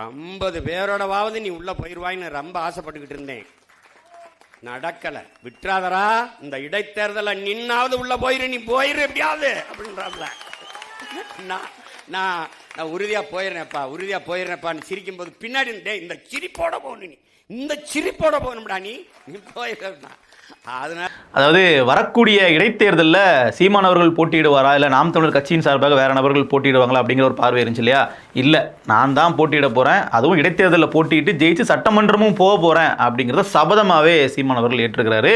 50 பேரோடவாவது நீ உள்ள போயிருவாயின்னு ரொம்ப ஆசைப்பட்டுக்கிட்டு இருந்தேன். நடக்கல. விட்டுறாதரா, இந்த இடைத்தேர்தல நின்னாவது உள்ள போயிரு, நீ போயிரு எப்படியாவது அப்படின்றாப்ல. நான் உறுதியா போயிடுறேன்ப்பான்னு சிரிக்கும் போது பின்னாடி இந்த சிரிப்போட போகணும், நீ இந்த சிரிப்போட போகணும்டா, நீ போயிடுறா. அதாவது வரக்கூடிய இடைத்தேர்தலில் சீமான் அவர்கள் போட்டியிடுவாரா இல்லை நாம் தமிழர் கட்சியின் சார்பாக வேற நபர்கள் போட்டியிடுவாங்களா அப்படிங்கிற ஒரு பார்வை இருந்துச்சு இல்லையா? இல்லை, நான் தான் போட்டியிட போகிறேன், அதுவும் இடைத்தேர்தலில் போட்டியிட்டு ஜெயிச்சு சட்டமன்றமும் போக போகிறேன் அப்படிங்கிறத சபதமாகவே சீமான் அவர்கள் ஏற்றிருக்கிறாரு.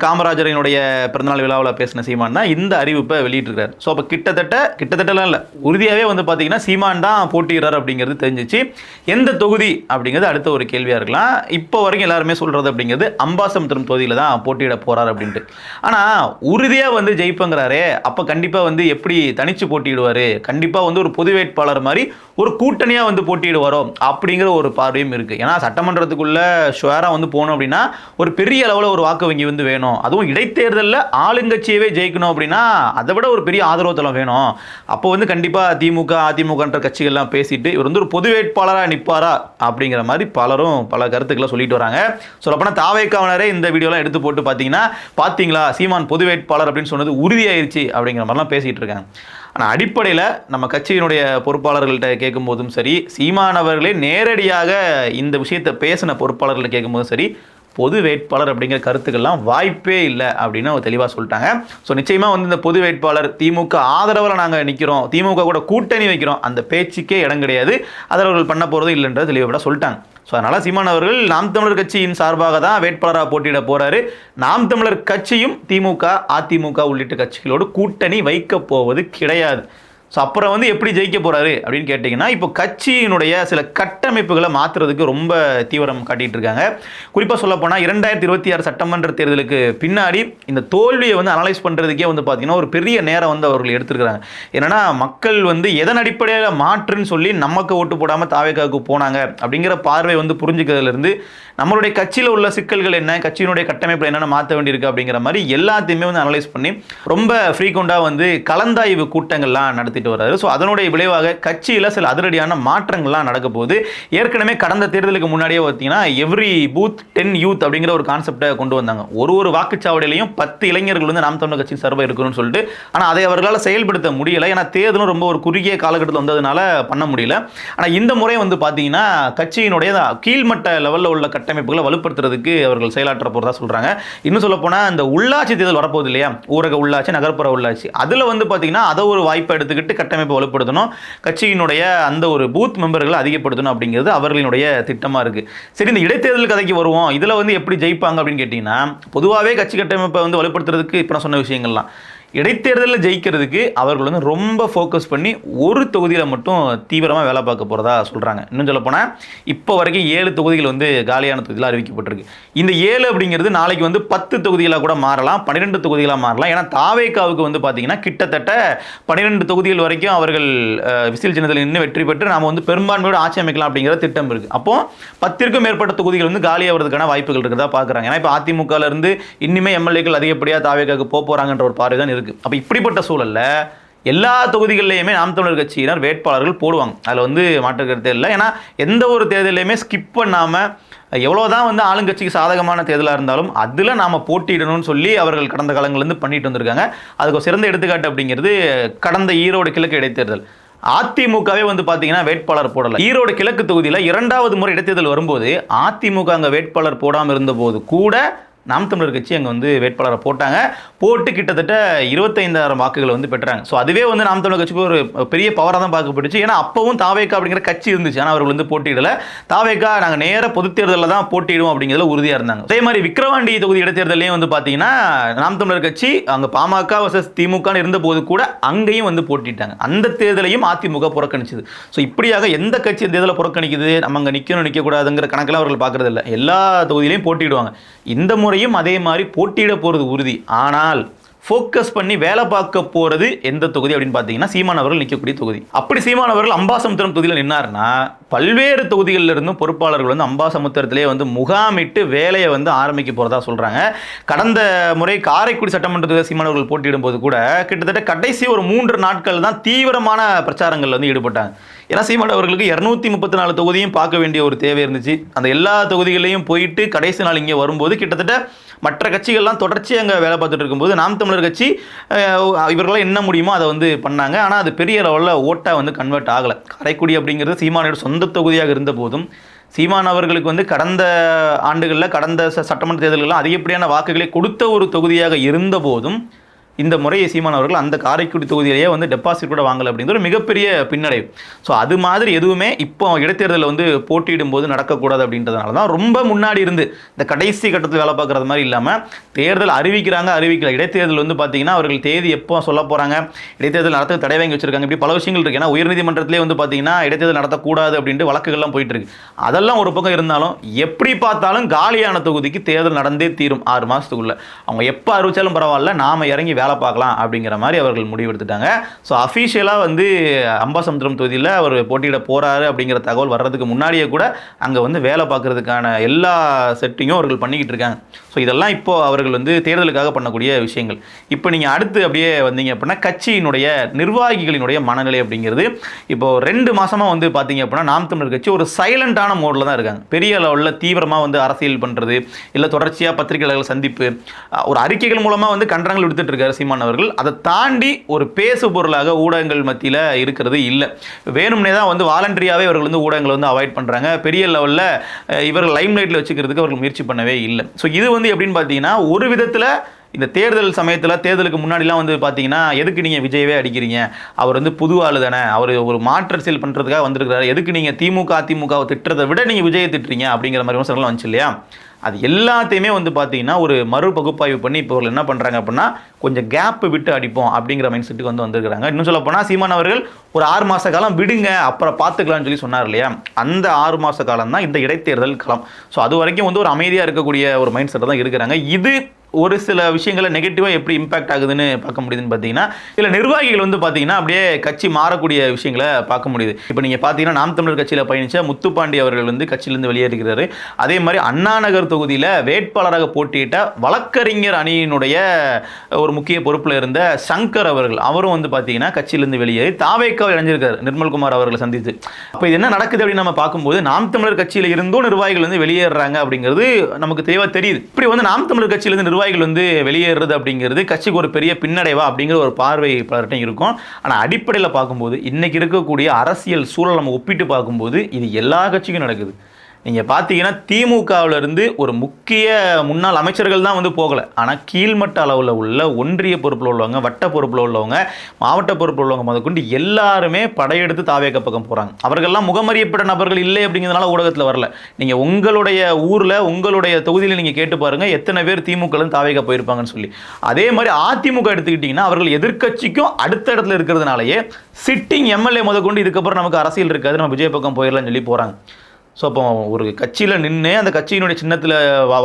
காமராஜரினுடைய பிறந்தநாள் விழாவில் பேசின சீமான் தான் இந்த அறிவிப்பை வெளியிட்டிருக்கிறார். ஸோ அப்போ கிட்டத்தட்டலாம் இல்லை, உறுதியாகவே வந்து பார்த்தீங்கன்னா சீமான் தான் போட்டியிடுறார் அப்படிங்கிறது தெரிஞ்சிச்சு. எந்த தொகுதி அப்படிங்கிறது அடுத்த ஒரு கேள்வியாக இருக்கலாம். இப்போ வரைக்கும் எல்லாருமே சொல்கிறது அப்படிங்கிறது அம்பாசமுத்திரம் தொகுதியில் தான் போட்டியிட போறார் அப்படின்ட்டு. ஆனால் உறுதியாக வந்து ஜெயிப்பங்கிறாரே, அப்போ கண்டிப்பாக வந்து எப்படி தனிச்சு போட்டியிடுவார், கண்டிப்பாக வந்து ஒரு பொது வேட்பாளர் மாதிரி ஒரு கூட்டணியாக வந்து போட்டியிடுவாரோ அப்படிங்கிற ஒரு பார்வையும் இருக்குது. ஏன்னா சட்டமன்றத்துக்குள்ளே ஷுவராக வந்து போகணும் அப்படின்னா ஒரு பெரிய அளவில் ஒரு வாக்கு வங்கி வந்து வேணும். அதுவும் இடைத்தேர்தலில் ஆளுங்கட்சியவே ஜெயிக்கணும் அப்படின்னா அதை விட ஒரு பெரிய ஆதரவு தளம் வேணும். அப்போ வந்து கண்டிப்பாக திமுக அதிமுகன்ற கட்சிகள்லாம் பேசிட்டு இவர் வந்து ஒரு பொது வேட்பாளராக நிற்பாரா அப்படிங்கிற மாதிரி பலரும் பல கருத்துக்களை சொல்லிட்டு வராங்க. சொல்லப்போனால் தாவேக்காவினரே இந்த வீடியோலாம் எடுத்து போட்டு பார்த்தீங்களா சீமான் பொது வேட்பாளர் அப்படின்னு சொன்னது உறுதியாயிருச்சு அப்படிங்கிற மாதிரிலாம் பேசிட்டு இருக்காங்க. ஆனால் அடிப்படையில் நம்ம கட்சியினுடைய பொறுப்பாளர்கள்ட்ட கேட்கும் போதும் சரி, சீமான் அவர்களே நேரடியாக இந்த விஷயத்தை பேசின பொறுப்பாளர்களை கேட்கும்போதும் சரி, பொது வேட்பாளர் அப்படிங்கிற கருத்துக்கள்லாம் வாய்ப்பே இல்லை அப்படின்னு அவங்க தெளிவாக சொல்லிட்டாங்க. ஸோ நிச்சயமாக வந்து இந்த பொது வேட்பாளர் திமுக ஆதரவில் நாங்கள் நிற்கிறோம், திமுக கூட கூட்டணி வைக்கிறோம், அந்த பேச்சுக்கே இடம் கிடையாது, அதில் பண்ண போகிறதும் இல்லைன்றது தெளிவாக சொல்லிட்டாங்க. ஸோ அதனால் சீமான் அவர்கள் நாம் தமிழர் கட்சியின் சார்பாக தான் வேட்பாளராக போட்டியிட போகிறாரு. நாம் தமிழர் கட்சியும் திமுக அதிமுக உள்ளிட்ட கட்சிகளோடு கூட்டணி வைக்க போவது கிடையாது. ஸோ அப்புறம் வந்து எப்படி ஜெயிக்க போகிறாரு அப்படின்னு கேட்டிங்கன்னா, இப்போ கட்சியினுடைய சில கட்டமைப்புகளை மாற்றுறதுக்கு ரொம்ப தீவிரம் காட்டிகிட்டு இருக்காங்க. குறிப்பாக சொல்லப்போனால் 2026 சட்டமன்ற தேர்தலுக்கு பின்னாடி இந்த தோல்வியை வந்து அனலைஸ் பண்ணுறதுக்கே வந்து பார்த்திங்கன்னா ஒரு பெரிய நேரம் வந்து அவர்கள் எடுத்துருக்கிறாங்க. ஏன்னா மக்கள் வந்து எதன் அடிப்படையில் மாற்றுன்னு சொல்லி நமக்கு ஓட்டு போடாமல் தாவேக்காவுக்கு போனாங்க அப்படிங்கிற பார்வை வந்து புரிஞ்சுக்கிறதுலேருந்து நம்மளுடைய கட்சியில் உள்ள சிக்கல்கள் என்ன, கட்சியினுடைய கட்டமைப்பில் என்னென்ன மாற்ற வேண்டியிருக்கு அப்படிங்கிற மாதிரி எல்லாத்தையுமே வந்து அனலைஸ் பண்ணி ரொம்ப ஃப்ரீக்வெண்ட்டாக வந்து கலந்தாய்வு கூட்டங்கள்லாம் நடத்திட்டு வர்றாரு. ஸோ அதனுடைய விளைவாக கட்சியில் சில அதிரடியான மாற்றங்கள்லாம் நடக்க போகுது. ஏற்கனவே கடந்த தேர்தலுக்கு முன்னாடியே பார்த்தீங்கன்னா எவ்ரி பூத் 10 யூத் அப்படிங்கிற ஒரு கான்செப்டை கொண்டு வந்தாங்க. ஒரு வாக்குச்சாவடியிலையும் 10 இளைஞர்கள் வந்து நாம் தமிழர் கட்சி சர்வே இருக்கணும்னு சொல்லிட்டு. ஆனால் அதை அவர்களால் செயல்படுத்த முடியலை. ஏன்னா தேர்தலும் ரொம்ப ஒரு குறுகிய காலகட்டத்தில் வந்ததுனால பண்ண முடியல. ஆனால் இந்த முறை வந்து பார்த்தீங்கன்னா கட்சியினுடைய கீழ்மட்ட லெவலில் உள்ள கட்டமைப்புகளை வலுப்படுத்துறதுக்கு அவர்கள் செயலாற்ற போகிறதா சொல்கிறாங்க. இன்னும் சொல்லப்போனால் இந்த உள்ளாட்சி தேர்தல் வரப்போகுது இல்லையா, ஊரக உள்ளாட்சி நகர்ப்புற உள்ளாட்சி, அதில் வந்து பார்த்தீங்கன்னா அதை ஒரு வாய்ப்பை எடுத்துக்கிட்டு கட்டமைப்பை வலுப்படுத்தணும், கட்சியினுடைய அந்த ஒரு பூத் மெம்பர்களை அதிகப்படுத்தணும் அப்படிங்கிறது அவர்களினுடைய திட்டமாக இருக்குது. சரி, இந்த இடைத்தேர்தல் கதைக்கு வருவோம். இதில் வந்து எப்படி ஜெயிப்பாங்க அப்படின்னு கேட்டிங்கன்னா, பொதுவாகவே கட்சி கட்டமைப்பை வந்து வலுப்படுத்துறதுக்கு இப்போ நான் சொன்ன விஷயங்கள்லாம் இடைத்தேர்தலில் ஜெயிக்கிறதுக்கு அவர்கள் வந்து ரொம்ப ஃபோக்கஸ் பண்ணி ஒரு தொகுதியில் மட்டும் தீவிரமாக வேலை பார்க்க போகிறதா சொல்கிறாங்க. இன்னும் சொல்லப்போனால் இப்போ வரைக்கும் 7 தொகுதிகள் வந்து காலியான தொகுதியில் அறிவிக்கப்பட்டிருக்கு. இந்த 7 அப்படிங்கிறது நாளைக்கு வந்து 10 தொகுதிகளாக கூட மாறலாம், 12 தொகுதிகளாக மாறலாம். ஏன்னா தாவேக்காவுக்கு வந்து பார்த்திங்கன்னா கிட்டத்தட்ட 12 தொகுதிகள் வரைக்கும் அவர்கள் விசில் சின்னத்தில் நின்று வெற்றி பெற்று நாம் வந்து பெரும்பான்மையோடு ஆட்சி அமைக்கலாம் அப்படிங்கிற திட்டம் இருக்குது. அப்போது 10க்கும் மேற்பட்ட தொகுதிகள் வந்து காலியாகிறதுக்கான வாய்ப்புகள் இருக்கிறதா பார்க்குறாங்க. ஏன்னா இப்போ அதிமுகலேருந்து இன்னுமே எம்எல்ஏக்கள் அதிகப்படியாக தாவேக்காவுக்கு போகிறாங்கன்ற ஒரு பார்வை தான். அப்ப இப்படிப்பட்ட சூழல்ல எல்லா தொகுதிகளிலுமே நாம் தமிழர் கட்சியினர் வேட்பாளர்கள் போடுவாங்க. அதில் வந்து மாற்று கருத்தே இல்லை. ஏன்னா எந்த ஒரு தேர்தலையுமே ஸ்கிப் பண்ணாமல் எவ்வளோதான் வந்து ஆளுங்கட்சிக்கு சாதகமான தேர்தலாக இருந்தாலும் அதில் நாம் போட்டியிடணும்னு சொல்லி அவர்கள் கடந்த காலங்கள்லேருந்து பண்ணிட்டு வந்திருக்காங்க. அதுக்கு சிறந்த எடுத்துக்காட்டு அப்படிங்கிறது கடந்த ஈரோடு கிழக்கு இடைத்தேர்தல். அதிமுகவே வந்து பார்த்தீங்கன்னா வேட்பாளர் போடலை. ஈரோடு கிழக்கு தொகுதியில் 2வது முறை இடைத்தேர்தல் வரும்போது அதிமுக அங்கே வேட்பாளர் போடாமல் இருந்தபோது கூட நாம் தமிழர் கட்சி அங்கே வந்து வேட்பாளரை போட்டு கிட்டத்தட்ட 25,000 வாக்குகளை வந்து பெற்றாங்க. ஸோ அதுவே வந்து நாம் தமிழர் கட்சிக்கு ஒரு பெரிய பவராக தான் பார்க்கப்பட்டுச்சு. ஏன்னா அப்பவும் தாவேக்கா அப்படிங்கிற கட்சி இருந்துச்சு, ஆனால் அவர்கள் வந்து போட்டியிடலை. தாவேக்கா நாங்கள் நேர பொதுத் தேர்தலில் தான் போட்டியிடுவோம் அப்படிங்கிறதுல உறுதியாக இருந்தாங்க. அதே மாதிரி விக்கிரவாண்டி தொகுதி இடைத்தேர்தலையும் வந்து பார்த்தீங்கன்னா நாம் தமிழர் கட்சி அங்கே பாமக வர்சஸ் திமுக இருந்த போது கூட அங்கேயும் வந்து போட்டிட்டாங்க. அந்த தேர்தலையும் அதிமுக புறக்கணிச்சுது. ஸோ இப்படியாக எந்த கட்சி தேர்தலை புறக்கணிக்குது, நம்ம அங்கே நிற்கக்கூடாதுங்கிற கணக்கெல்லாம் அவர்கள் பார்க்கறது இல்லை. எல்லா தொகுதியிலையும் போட்டியிடுவாங்க. இந்த முறையும் அதே மாதிரி போட்டியிட போகிறது உறுதி. ஆனால் ஃபோக்கஸ் பண்ணி வேலை பார்க்க போகிறது எந்த தொகுதி அப்படின்னு பார்த்தீங்கன்னா சீமான் அவர்கள் நிற்கக்கூடிய தொகுதி. அப்படி சீமான் அவர்கள் அம்பாசமுத்திரம் தொகுதியில் நின்னாருன்னா பல்வேறு தொகுதிகளில் இருந்தும் பொறுப்பாளர்கள் வந்து அம்பாசமுத்திரத்திலே வந்து முகாமிட்டு வேலையை வந்து ஆரம்பிக்க போகிறதா சொல்கிறாங்க. கடந்த முறை காரைக்குடி சட்டமன்றத்தில் சீமான் அவர்கள் போட்டியிடும் போது கூட கிட்டத்தட்ட கடைசி ஒரு 3 நாட்கள் தான் தீவிரமான பிரச்சாரங்களில் வந்து ஈடுபட்டாங்க. ஏன்னா சீமான் அவர்களுக்கு 234 தொகுதியும் பார்க்க வேண்டிய ஒரு தேவை இருந்துச்சு. அந்த எல்லா தொகுதிகளையும் போயிட்டு கடைசி நாள் இங்கே வரும்போது கிட்டத்தட்ட மற்ற கட்சிகள்லாம் தொடர்ச்சியாக அங்கே வேலை பார்த்துட்டு இருக்கும்போது நாம் தமிழர் கட்சி இவர்களால் என்ன முடியுமோ அதை வந்து பண்ணாங்க. ஆனால் அது பெரிய லெவலில் ஓட்டாக வந்து கன்வெர்ட் ஆகலை. காரைக்குடி அப்படிங்கிறது சீமானோட சொந்த தொகுதியாக இருந்த போதும் சீமான் அவர்களுக்கு வந்து கடந்த ஆண்டுகளில் கடந்த சட்டமன்ற தேர்தல்கள்லாம் அதிகப்படியான வாக்குகளை கொடுத்த ஒரு தொகுதியாக இருந்த போதும் இந்த முறையை சீமான் அவர்கள் அந்த காரைக்குடி தொகுதியிலேயே வந்து டெபாசிட் கூட வாங்கலை அப்படிங்கிற ஒரு மிகப்பெரிய பின்னடைவு. ஸோ அது மாதிரி எதுவுமே இப்போ இடைத்தேர்தலில் வந்து போட்டியிடும் போது நடக்கக்கூடாது அப்படின்றதுனால தான் ரொம்ப முன்னாடி இருந்து இந்த கடைசி கட்டத்தில் வேலை பார்க்குறது மாதிரி இல்லாமல் தேர்தல் அறிவிக்கல இடைத்தேர்தல் வந்து பார்த்தீங்கன்னா அவர்கள் தேதி எப்போ சொல்ல போகிறாங்க, இடைத்தேர்தல் நடத்த தடை வாங்கி வச்சிருக்காங்க, இப்படி பல விஷயங்கள் இருக்குது. ஏன்னா உயர்நீதிமன்றத்திலே வந்து பார்த்தீங்கன்னா இடைத்தேர்தல் நடத்தக்கூடாது அப்படின்ட்டு வழக்குகள்லாம் போயிட்டு இருக்கு. அதெல்லாம் ஒரு பக்கம் இருந்தாலும் எப்படி பார்த்தாலும் காலியான தொகுதிக்கு தேர்தல் நடந்தே தீரும் 6 மாதத்துக்குள்ள. அவங்க எப்போ அறிவிச்சாலும் பரவாயில்ல, நாம இறங்கி வேலை பார்க்கலாம் அப்படிங்கிற மாதிரி அவர்கள் முடிவெடுத்துட்டாங்க. ஸோ அஃபீஷியலாக வந்து அம்பாசமுத்திரம் தொகுதியில் அவர் போட்டியிட போகிறாரு அப்படிங்கிற தகவல் வர்றதுக்கு முன்னாடியே கூட அங்கே வந்து வேலை பார்க்கறதுக்கான எல்லா செட்டிங்கும் அவர்கள் பண்ணிக்கிட்டு இருக்காங்க. ஸோ இதெல்லாம் இப்போ அவர்கள் வந்து தேர்தலுக்காக பண்ணக்கூடிய விஷயங்கள். இப்போ நீங்கள் அடுத்து அப்படியே வந்தீங்க அப்படின்னா கட்சியினுடைய நிர்வாகிகளினுடைய மனநிலை அப்படிங்கிறது இப்போ 2 மாதமாக வந்து பார்த்தீங்க அப்படின்னா நாம் தமிழர் கட்சி ஒரு சைலண்டான மோடில் தான் இருக்காங்க. பெரிய லெவலில் தீவிரமாக வந்து அரசியல் பண்ணுறது இல்லை தொடர்ச்சியாக பத்திரிகையாளர்கள் சந்திப்பு ஒரு அறிக்கைகள் மூலமாக வந்து கண்டனங்கள் விடுத்துட்டு இருக்காரு சீமான் அவர்கள். அதை தாண்டி ஒரு பேசு பொருளாக ஊடகங்கள் மத்தியில் இருக்கிறது இல்லை. வேணும்னே தான் வந்து வாலண்டரியாகவே இவர்கள் வந்து ஊடகங்களை வந்து அவாய்ட் பண்ணுறாங்க. பெரிய லெவலில் இவர்கள் லைம் லைட்டில் வச்சுக்கிறதுக்கு அவர்கள் முயற்சி பண்ணவே இல்லை. ஸோ இது வந்து எப்படின்னு பார்த்தீங்கன்னா ஒரு விதத்தில் இந்த தேர்தல் சமயத்தில் தேர்தலுக்கு முன்னாடிலாம் வந்து பார்த்தீங்கன்னா எதுக்கு நீங்கள் விஜயவே அடிக்கிறீங்க, அவர் வந்து புது ஆளு தானே, அவர் ஒரு மாற்று அரசியல் பண்ணுறதுக்காக வந்திருக்கிறாரு, எதுக்கு நீங்கள் அதிமுகவை திட்டுறதை விட நீங்கள் விஜயை திட்டுறீங்க அப்படிங்கிற மாதிரி விமர்சனங்கள் வந்துச்சு இல்லையா. அது எல்லாத்தையுமே வந்து பார்த்தீங்கன்னா ஒரு மறு பகுப்பாய்வு பண்ணி இப்போ அவர்கள் என்ன பண்ணுறாங்க அப்படின்னா கொஞ்சம் கேப்பு விட்டு அடிப்போம் அப்படிங்கிற மைண்ட் செட்டுக்கு வந்து வந்துருக்காங்க. இன்னும் சொல்ல போனால் சீமான் அவர்கள் ஒரு 6 மாத காலம் விடுங்க அப்புறம் பார்த்துக்கலாம்னு சொல்லி சொன்னார் இல்லையா, அந்த 6 மாத காலம் தான் இந்த இடைத்தேர்தல் காலம். ஸோ அது வரைக்கும் வந்து ஒரு அமைதியாக இருக்கக்கூடிய ஒரு மைண்ட் செட்டை தான் இருக்கிறாங்க. இது ஒரு சில விஷயங்களை நெகட்டிவாக எப்படி இம்பாக்ட் ஆகுதுன்னு பார்க்க முடியுதுன்னு பார்த்தீங்கன்னா இல்லை நிர்வாகிகள் வந்து பார்த்தீங்கன்னா அப்படியே கட்சி மாறக்கூடிய விஷயங்களை பார்க்க முடியுது. இப்போ நீங்கள் பார்த்தீங்கன்னா நாம் தமிழர் கட்சியில் பயணித்த முத்துப்பாண்டி அவர்கள் வந்து கட்சியிலேருந்து வெளியேறுகிறாரு. அதே மாதிரி அண்ணா நகர் தொகுதியில் வேட்பாளராக போட்டியிட்ட வழக்கறிஞர் அணியினுடைய ஒரு முக்கிய பொறுப்பில் இருந்த சங்கர் அவர்கள் அவரும் வந்து பார்த்தீங்கன்னா கட்சியிலேருந்து வெளியேறி தாவேக்காவை இணைஞ்சிருக்காரு நிர்மல்குமார் அவர்களை சந்தித்து. அப்போ இது என்ன நடக்குது அப்படின்னு நம்ம பார்க்கும்போது நாம் தமிழர் கட்சியில் இருந்தும் நிர்வாகிகள் வந்து வெளியேறாங்க அப்படிங்கிறது நமக்கு தெளிவாக தெரியுது. இப்படி வந்து நாம் தமிழர் கட்சியிலிருந்து நிர்வாகிகள் வந்து வெளியேறது அப்படிங்கிறது கட்சிக்கு ஒரு பெரிய பின்னடைவா அப்படிங்கிற ஒரு பார்வை பலர்கிட்டையும் இருக்கும். ஆனால் அடிப்படையில் பார்க்கும்போது இன்னைக்கு இருக்கக்கூடிய அரசியல் சூழல் நம்ம ஒப்பிட்டு பார்க்கும்போது இது எல்லா கட்சிக்கும் நடக்குது. நீங்கள் பார்த்தீங்கன்னா திமுகவிலிருந்து ஒரு முக்கிய முன்னாள் அமைச்சர்கள் தான் வந்து போகலை, ஆனால் கீழ்மட்ட அளவில் உள்ள ஒன்றிய பொறுப்பில் உள்ளவங்க, வட்ட பொறுப்பில் உள்ளவங்க, மாவட்ட பொறுப்பில் உள்ளவங்க முதற்கொண்டு எல்லாருமே படையெடுத்து தாவேக பக்கம் போகிறாங்க. அவர்கள்லாம் முகமறியப்பட்ட நபர்கள் இல்லை அப்படிங்கிறதுனால ஊடகத்தில் வரல. நீங்கள் உங்களுடைய ஊரில் உங்களுடைய தொகுதியில் நீங்கள் கேட்டு பாருங்கள் எத்தனை பேர் திமுகலேருந்து தாவேக போயிருப்பாங்கன்னு சொல்லி. அதே மாதிரி அதிமுக எடுத்துக்கிட்டிங்கன்னா அவர்கள் எதிர்க்கட்சிக்கும் அடுத்த இடத்துல இருக்கிறதுனாலேயே சிட்டிங் எம்எல்ஏ முதற்கொண்டு இதுக்கப்புறம் நமக்கு அரசியல் இருக்காது, நம்ம விஜய் பக்கம் போயிடலாம்னு சொல்லி போகிறாங்க. ஸோ அப்போ ஒரு கட்சியில் நின்று அந்த கட்சியினுடைய சின்னத்தில்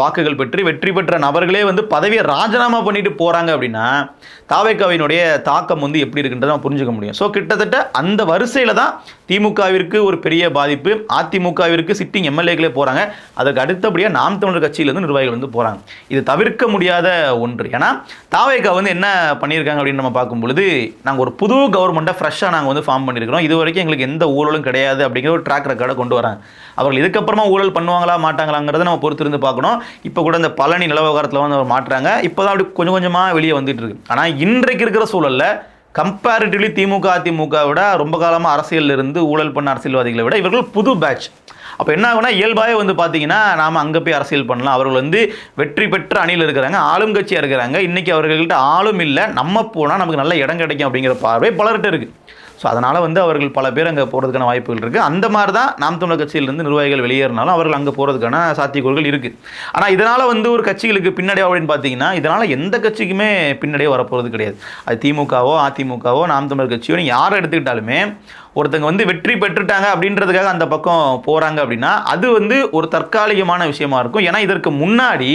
வாக்குகள் பெற்று வெற்றி பெற்ற நபர்களே வந்து பதவியை ராஜினாமா பண்ணிட்டு போகிறாங்க அப்படின்னா தாவேக்காவினுடைய தாக்கம் வந்து எப்படி இருக்குன்றதை நம்ம புரிஞ்சுக்க முடியும். ஸோ கிட்டத்தட்ட அந்த வரிசையில் தான் திமுகவிற்கு ஒரு பெரிய பாதிப்பு, அதிமுகவிற்கு சிட்டிங் எம்எல்ஏக்களே போகிறாங்க, அதற்கு அடுத்தபடியாக நாம் தமிழர் கட்சியிலேருந்து நிர்வாகிகள் வந்து போகிறாங்க. இது தவிர்க்க முடியாத ஒன்று. ஏன்னா தாவேக்கா வந்து என்ன பண்ணியிருக்காங்க அப்படின்னு நம்ம பார்க்கும்பொழுது நாங்கள் ஒரு புது கவர்மெண்ட்டை ஃப்ரெஷ்ஷாக நாங்கள் வந்து ஃபார்ம் பண்ணியிருக்கிறோம், இது வரைக்கும் எங்களுக்கு எந்த ஊழலும் கிடையாது அப்படிங்கிற ஒரு ட்ராக் ரெக்கார்டை கொண்டு வராங்க. அவர்கள் இதுக்கப்புறமா ஊழல் பண்ணுவாங்களா மாட்டாங்களாங்கிறத நம்ம பொறுத்திருந்து பார்க்கணும். இப்போ கூட இந்த பழனி நில விவகாரத்தில் வந்து அவர் மாட்டுறாங்க, இப்போ தான் அப்படி கொஞ்சம் கொஞ்சமாக வெளியே வந்துட்டு இருக்கு. ஆனால் இன்றைக்கு இருக்கிற சூழலில் கம்பேரிட்டிவ்லி திமுக அதிமுக விட ரொம்ப காலமாக அரசியலில் இருந்து ஊழல் பண்ண அரசியல்வாதிகளை விட இவர்கள் புது பேட்ச். அப்போ என்ன ஆகுனா இயல்பாகவே வந்து பார்த்தீங்கன்னா நாம் அங்கே போய் அரசியல் பண்ணலாம். அவர்கள் வந்து வெற்றி பெற்ற அணியில் இருக்கிறாங்க, ஆளும் கட்சியாக இருக்கிறாங்க. இன்றைக்கி அவர்கள்ட்ட ஆளும் இல்லை, நம்ம போனால் நமக்கு நல்ல இடம் கிடைக்கும் அப்படிங்கிற பார்வை பலர்கிட்ட இருக்குது. ஸோ அதனால் வந்து அவர்கள் பல பேர் அங்கே போகிறதுக்கான வாய்ப்புகள் இருக்குது. அந்த மாதிரி தான் நாம் தமிழர் கட்சியிலிருந்து நிர்வாகிகள் வெளியேறினாலும் அவர்கள் அங்கே போகிறதுக்கான சாத்தியக்கூறுகள் இருக்குது. ஆனால் இதனால் வந்து ஒரு கட்சிகளுக்கு பின்னடைவு அப்படின்னு பார்த்தீங்கன்னா இதனால் எந்த கட்சிக்குமே பின்னடைவு வரப்போகிறது கிடையாது. அது திமுகவோ அதிமுகவோ நாம் தமிழர் கட்சியோ யாரை எடுத்துக்கிட்டாலுமே ஒருத்தங்க வந்து வெற்றி பெற்றுட்டாங்க அப்படின்றதுக்காக அந்த பக்கம் போகிறாங்க அப்படின்னா அது வந்து ஒரு தற்காலிகமான விஷயமா இருக்கும். ஏன்னா இதற்கு முன்னாடி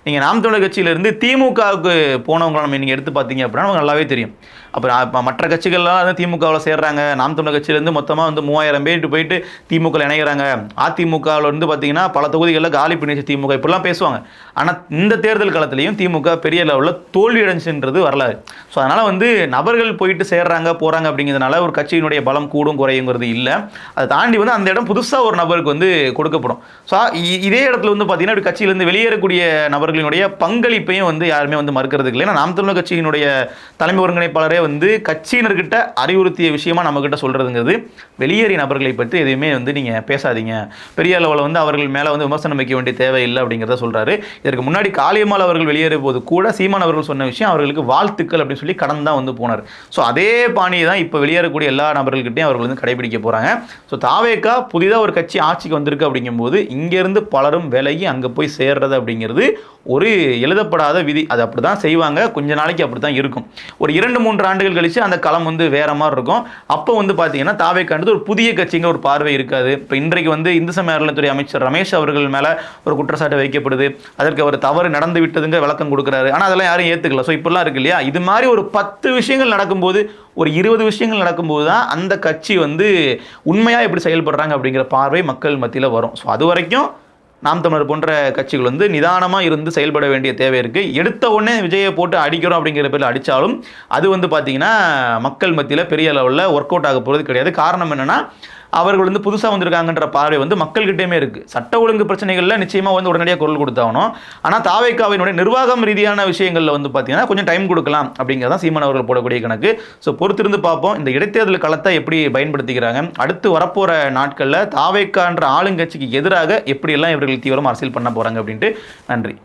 நீங்கள் நாம் தமிழர் கட்சியிலேருந்து திமுகவுக்கு போனவங்களை நம்ம நீங்கள் எடுத்து பார்த்தீங்க அப்படின்னா நமக்கு நல்லாவே தெரியும். அப்புறம் மற்ற கட்சிகள்லாம் வந்து திமுகவில் சேர்றாங்க. நாம் தமிழர் கட்சியிலேருந்து மொத்தமாக வந்து 3000 பேர் போயிட்டு திமுக இணைகிறாங்க. அதிமுகவில் வந்து பார்த்தீங்கன்னா பல தொகுதிகளில் காலி பண்ணிச்சு திமுக இப்படிலாம் பேசுவாங்க. ஆனால் இந்த தேர்தல் காலத்திலையும் திமுக பெரிய லெவலில் தோல்வி அடைஞ்சுன்றது வரலாறு. ஸோ அதனால் வந்து நபர்கள் போயிட்டு சேர்றாங்க போகிறாங்க அப்படிங்கிறதுனால ஒரு கட்சியினுடைய பலம் கூடும் குறையுங்கிறது இல்லை. அதை தாண்டி வந்து அந்த இடம் புதுசாக ஒரு நபருக்கு வந்து கொடுக்கப்படும். ஸோ இதே இடத்துல வந்து பார்த்தீங்கன்னா இப்படி கட்சியிலேருந்து வெளியேறக்கூடிய நபர்களினுடைய பங்களிப்பையும் வந்து யாருமே வந்து மறுக்கிறது இல்லை. ஏன்னா நாம் தமிழர் கட்சியினுடைய தலைமை ஒருங்கிணைப்பாளரே வந்து கட்சியினர்கிட்ட அறிவுறுத்திய விஷயமா நம்மகிட்ட சொல்றதுங்கிறது வெளியேறிய நபர்களை பற்றி எதுவுமே வந்து நீங்க பேசாதீங்க, பெரிய அளவில் வந்து அவர்கள் மேல வந்து விமர்சனம் வைக்க வேண்டிய தேவையில்லை அப்படிங்கிறத சொல்றாரு. இதற்கு முன்னாடி காளியம்மாள் அவர்கள் வெளியேறிய போது கூட சீமான் அவர்கள் சொன்ன விஷயம் அவர்களுக்கு வாழ்த்துக்கள் அப்படின்னு சொல்லி கடன் தான் வந்து போனார். ஸோ அதே பாணியை தான் இப்போ வெளியேறக்கூடிய எல்லா நபர்கள்கிட்டையும் அவர்கள் வந்து கடைபிடிக்க போறாங்க. ஸோ தாவேகா புதிதாக ஒரு கட்சி ஆட்சிக்கு வந்திருக்கு அப்படிங்கும்போது இங்கிருந்து பலரும் விலகி அங்கே போய் சேர்றது அப்படிங்கிறது ஒரு எழுதப்படாத விதி. அது அப்படி தான் செய்வாங்க. கொஞ்ச நாளைக்கு அப்படி தான் இருக்கும். ஒரு 2-3 ஆண்டுகள் கழிச்சு அந்த களம் வந்து வேற மாதிரி இருக்கும். அப்போ வந்து பார்த்தீங்கன்னா தாவேக்கான்றது ஒரு புதிய கட்சிங்கிற ஒரு பார்வை இருக்காது. இப்போ இன்றைக்கு வந்து இந்து சமய அறநிலையத்துறை அமைச்சர் ரமேஷ் அவர்கள் மேலே ஒரு குற்றச்சாட்டு வைக்கப்படுது. அதற்கு அவர் தவறு நடந்து விட்டதுங்க விளக்கம் கொடுக்குறாரு. ஆனால் அதெல்லாம் யாரும் ஏற்றுக்கல. ஸோ இப்படிலாம் இருக்கு இல்லையா? இது மாதிரி ஒரு 10 விஷயங்கள் நடக்கும்போது ஒரு 20 விஷயங்கள் நடக்கும்போது தான் அந்த கட்சி வந்து உண்மையாக எப்படி செயல்படுறாங்க அப்படிங்கிற பார்வை மக்கள் மத்தியில் வரும். ஸோ அது வரைக்கும் நாம் தமிழர் போன்ற கட்சிகள் வந்து நிதானமாக இருந்து செயல்பட வேண்டிய தேவை இருக்குது. எடுத்த உடனே விஜயை போட்டு அடிக்கிறோம் அப்படிங்கிற பேரில் அடித்தாலும் அது வந்து பார்த்திங்கன்னா மக்கள் மத்தியில் பெரிய லெவலில் ஒர்க் அவுட் ஆக போகிறது கிடையாது. காரணம் என்னென்னா அவர்கள் வந்து புதுசாக வந்திருக்காங்கன்ற பார்வை வந்து மக்கள்கிட்டயுமே இருக்குது. சட்ட ஒழுங்கு பிரச்சனைகளில் நிச்சயமாக வந்து உடனடியாக குரல் கொடுத்தாகணும். ஆனால் தாவேகாவினுடைய நிர்வாகம் ரீதியான விஷயங்களில் வந்து பார்த்தீங்கன்னா கொஞ்சம் டைம் கொடுக்கலாம் அப்படிங்கிறதான் சீமான் அவர்கள் போடக்கூடிய கணக்கு. ஸோ பொறுத்திருந்து பார்ப்போம் இந்த இடைத்தேர்தல் களத்தை எப்படி பயன்படுத்திக்கிறாங்க. அடுத்து வரப்போகிற நாட்களில் தாவேகான்ற ஆளுங்கட்சிக்கு எதிராக எப்படியெல்லாம் இவர்கள் தீவிரம் அரசியல் பண்ண போகிறாங்க அப்படின்ட்டு. நன்றி.